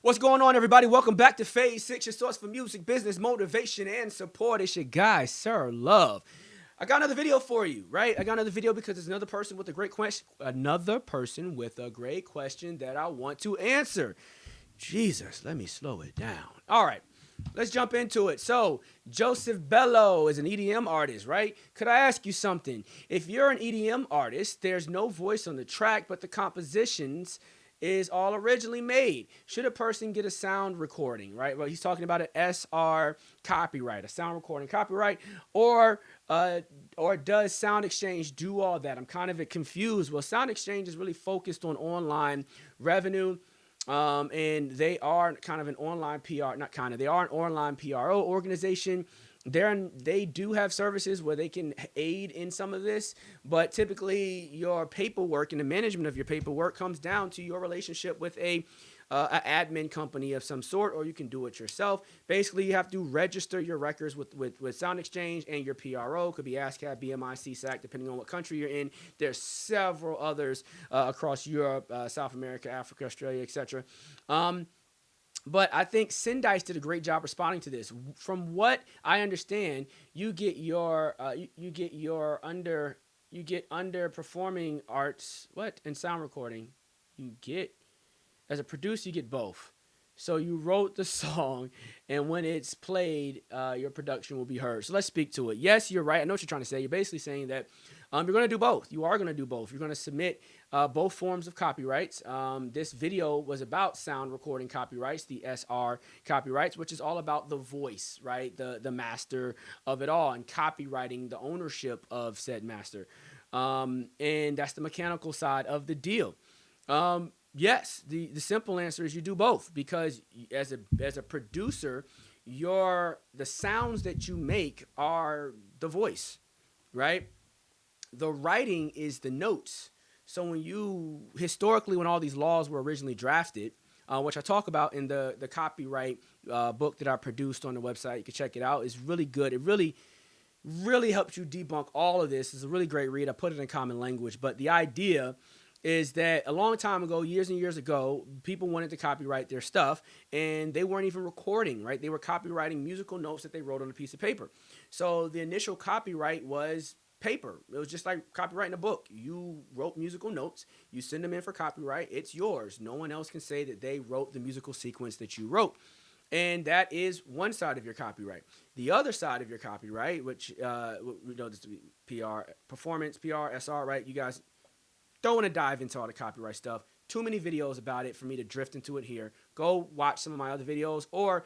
What's going on, everybody? Welcome back to Phase 6, your source for music, business, motivation, and support. It's your guy, Sir Love. I got another video for you, right? I got another video because there's another person with a great question. Another person with a great question that I want to answer. Jesus, let me slow it down. All right, let's jump into it. So, Joseph Bello is an EDM artist, right? Could I ask you something? If you're an EDM artist, there's no voice on the track, but the compositions is all originally made. Should a person get a sound recording, right? Well, he's talking about an SR copyright, a sound recording copyright, or does Sound Exchange do all that? I'm kind of confused. Well, Sound Exchange is really focused on online revenue. And they are kind of an online PR, not kind of, they are an online PRO organization. They do have services where they can aid in some of this, but typically your paperwork and the management of your paperwork comes down to your relationship with an admin company of some sort, or you can do it yourself. Basically, you have to register your records with Sound Exchange and your PRO. Could be ASCAP, BMI, CSAC, depending on what country you're in. There's several others across Europe, South America, Africa, Australia, etc. But I think Sendice did a great job responding to this. From what I understand, you get underperforming arts and sound recording. You get, as a producer, you get both. So you wrote the song, and when it's played, your production will be heard. So let's speak to it. Yes, you're right. I know what you're trying to say. You're basically saying that you're going to do both. You are going to do both. You're going to submit both forms of copyrights. This video was about sound recording copyrights, the SR copyrights, which is all about the voice, right? The master of it all, and copywriting the ownership of said master. And that's the mechanical side of the deal. Yes, the simple answer is you do both, because as a producer, the sounds that you make are the voice, right? The writing is the notes. So historically, when all these laws were originally drafted, which I talk about in the copyright book that I produced on the website, you can check it out. It's really good. It really helps you debunk all of this. It's a really great read. I put it in common language, but the idea is that a long time ago, years and years ago, people wanted to copyright their stuff, and they weren't even recording, right? They were copywriting musical notes that they wrote on a piece of paper. So the initial copyright was paper. It was just like copyrighting a book. You wrote musical notes, you send them in for copyright, it's yours. No one else can say that they wrote the musical sequence that you wrote. And that is one side of your copyright. The other side of your copyright, which we know this to be PR, performance, PR, SR, right? You guys don't want to dive into all the copyright stuff. Too many videos about it for me to drift into it here. Go watch some of my other videos, or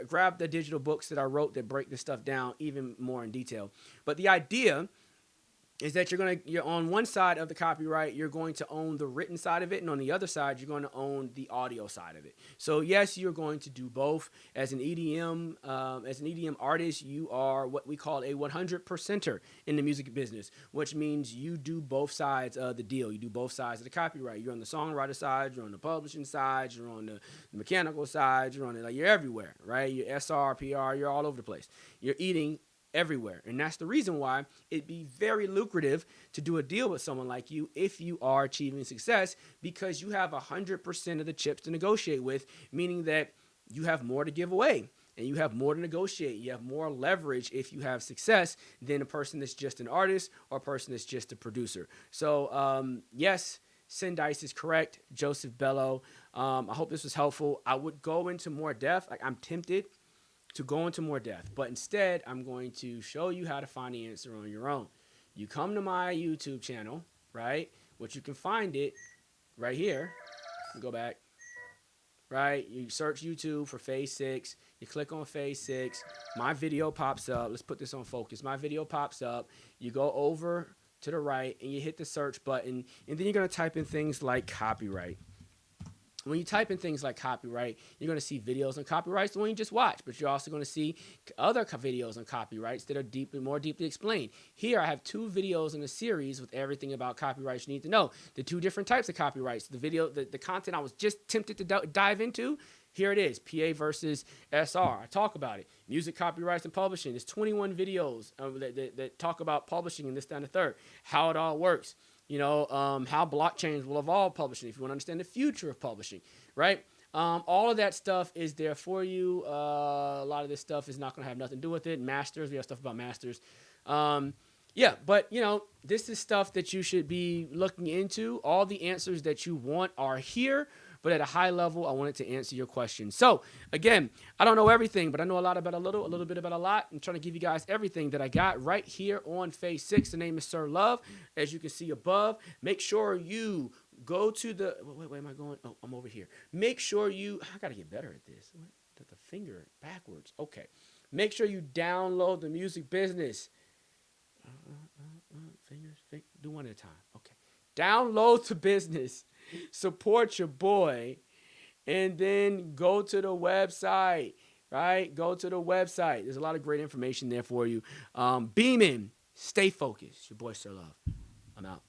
grab the digital books that I wrote that break this stuff down even more in detail. But the idea is that you're on one side of the copyright, you're going to own the written side of it, and on the other side, you're going to own the audio side of it. So yes, you're going to do both. As an EDM artist, you are what we call a 100%er in the music business, which means you do both sides of the deal. You do both sides of the copyright. You're on the songwriter side, you're on the publishing side, you're on the mechanical side, you're everywhere, right? You're SR, PR, you're all over the place. You're eating everywhere. And that's the reason why it'd be very lucrative to do a deal with someone like you if you are achieving success, because you have 100% of the chips to negotiate with, meaning that you have more to give away and you have more to negotiate. You have more leverage if you have success than a person that's just an artist or a person that's just a producer. So yes, Sendice is correct. Joseph Bello. I hope this was helpful. I would go into more depth. I'm tempted to go into more depth, but instead I'm going to show you how to find the answer on your own. You come to my YouTube channel, right? Which you can find it right here. Go back, right? You search YouTube for Phase 6. You click on Phase 6. My video pops up. Let's put this on focus. My video pops up. You go over to the right and you hit the search button, and then you're going to type in things like copyright. When you type in things like copyright, you're going to see videos on copyrights, the one you just watched, but you're also going to see other videos on copyrights that are more deeply explained. Here, I have 2 videos in a series with everything about copyrights you need to know. The 2 different types of copyrights. The content I was just tempted to dive into, here it is, PA versus SR. I talk about it. Music copyrights and publishing. There's 21 videos that talk about publishing and this, that, and the third. How it all works. How blockchains will evolve publishing, if you want to understand the future of publishing, right? All of that stuff is there for you. A lot of this stuff is not going to have nothing to do with it. Masters, we have stuff about masters. Um, yeah, but this is stuff that you should be looking into. All the answers that you want are here, but at a high level, I wanted to answer your question. So again, I don't know everything, but I know a lot about a little bit about a lot. I'm trying to give you guys everything that I got right here on Phase 6. The name is Sir Love, as you can see above. Make sure you go to the, wait, am I going? Oh, I'm over here. Make sure I got to get better at this. What? The finger backwards. Okay. Make sure you download the music business. Do one at a time. Okay. Download the business. Support your boy. And then go to the website. Right? Go to the website. There's a lot of great information there for you. Beaming. Stay focused. Your boy, Sir Love. I'm out.